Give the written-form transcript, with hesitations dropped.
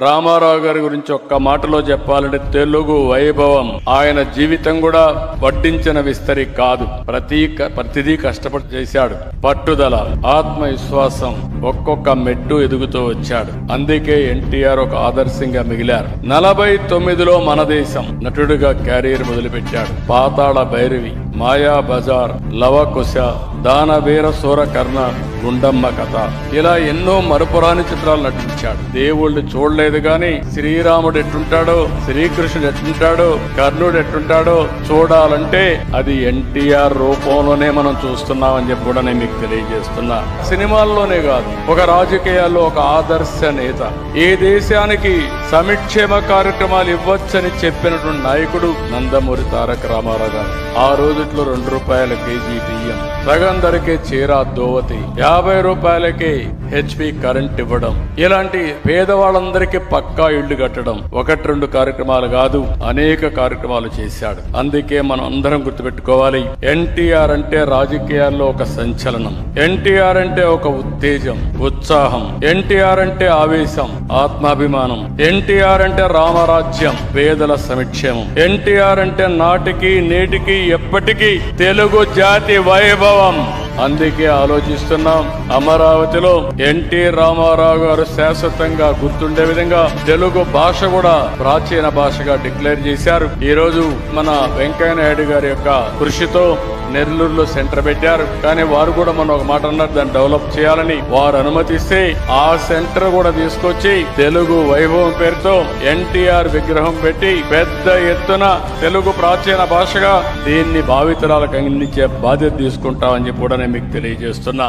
రామారావు గారి గురించి ఒక్క మాటలో చెప్పాలంటే తెలుగు వైభవం. ఆయన జీవితం కూడా వడ్డించిన విస్తరి కాదు. ప్రతిదీ కష్టపడి చేశాడు. పట్టుదల, ఆత్మవిశ్వాసం, ఒక్కొక్క మెట్టు ఎదుగుతూ వచ్చాడు. అందుకే ఎన్టీఆర్ ఒక ఆదర్శంగా మిగిలారు. 49లో మన దేశం నటుడిగా క్యారియర్ మొదలుపెట్టాడు. పాతాళ భైరవి, మాయా బజార్, లవకుశ, దానవీర సూరకర్ణ, గుండమ్మ కథ, ఇలా ఎన్నో మరుపురాని చిత్రాలు నటించాడు. దేవుళ్ళు చూడలేదు గాని శ్రీరాముడు ఎట్టుంటాడో, శ్రీకృష్ణుడు ఎట్టుంటాడో, కర్ణుడు ఎట్టుంటాడో చూడాలంటే అది ఎన్టీఆర్ రూపంలోనే మనం చూస్తున్నామని చెప్పి కూడా నేను మీకు తెలియజేస్తున్నా. సినిమాల్లోనే కాదు, ఒక రాజకీయాల్లో ఒక ఆదర్శ నేత. ఏ దేశానికి సంక్షేమ కార్యక్రమాలు ఇవ్వచ్చని చెప్పినటువంటి నాయకుడు నందమూరి తారక రామారావు గారు. ఆ రోజుట్లో 2 రూపాయల కేజీ బియ్యం, సగం ధరకే చీర దోవతి, 50 రూపాయలకే HP కరెంట్ ఇవ్వడం, ఇలాంటి పేదవాళ్ళందరికీ పక్కా ఇళ్లు కట్టడం 1-2 కార్యక్రమాలు కాదు, అనేక కార్యక్రమాలు చేశాడు. అందుకే మనం అందరం గుర్తుపెట్టుకోవాలి, ఎన్టీఆర్ అంటే రాజకీయాల్లో ఒక సంచలనం, ఎన్టీఆర్ అంటే ఒక ఉత్తేజం, ఉత్సాహం, ఎన్టీఆర్ అంటే ఆవేశం, ఆత్మాభిమానం, ఎన్టీఆర్ అంటే రామరాజ్యం, పేదల సంక్షేమం, ఎన్టీఆర్ అంటే నాటికి నేటికి ఎప్పటికీ తెలుగు జాతి వైభవం. అందుకే ఆలోచిస్తున్నాం, అమరావతిలో ఎన్టీ రామారావు గారు శాశ్వతంగా గుర్తుండే విధంగా తెలుగు భాష కూడా ప్రాచీన భాషగా డిక్లేర్ చేశారు. ఈ రోజు మన వెంకయ్య నాయుడు గారి యొక్క కృషితో నెల్లూరులో సెంటర్ పెట్టారు. కానీ వారు కూడా మనం ఒక మాట అన్నారు, దాన్ని డెవలప్ చేయాలని. వారు అనుమతిస్తే ఆ సెంటర్ కూడా తీసుకొచ్చి తెలుగు వైభవం పేరుతో ఎన్టీఆర్ విగ్రహం పెట్టి పెద్ద ఎత్తున తెలుగు ప్రాచీన భాషగా దీన్ని భావితరాలకు అందించే బాధ్యత తీసుకుంటామని చెప్పి కూడా నేను మీకు తెలియజేస్తున్నా.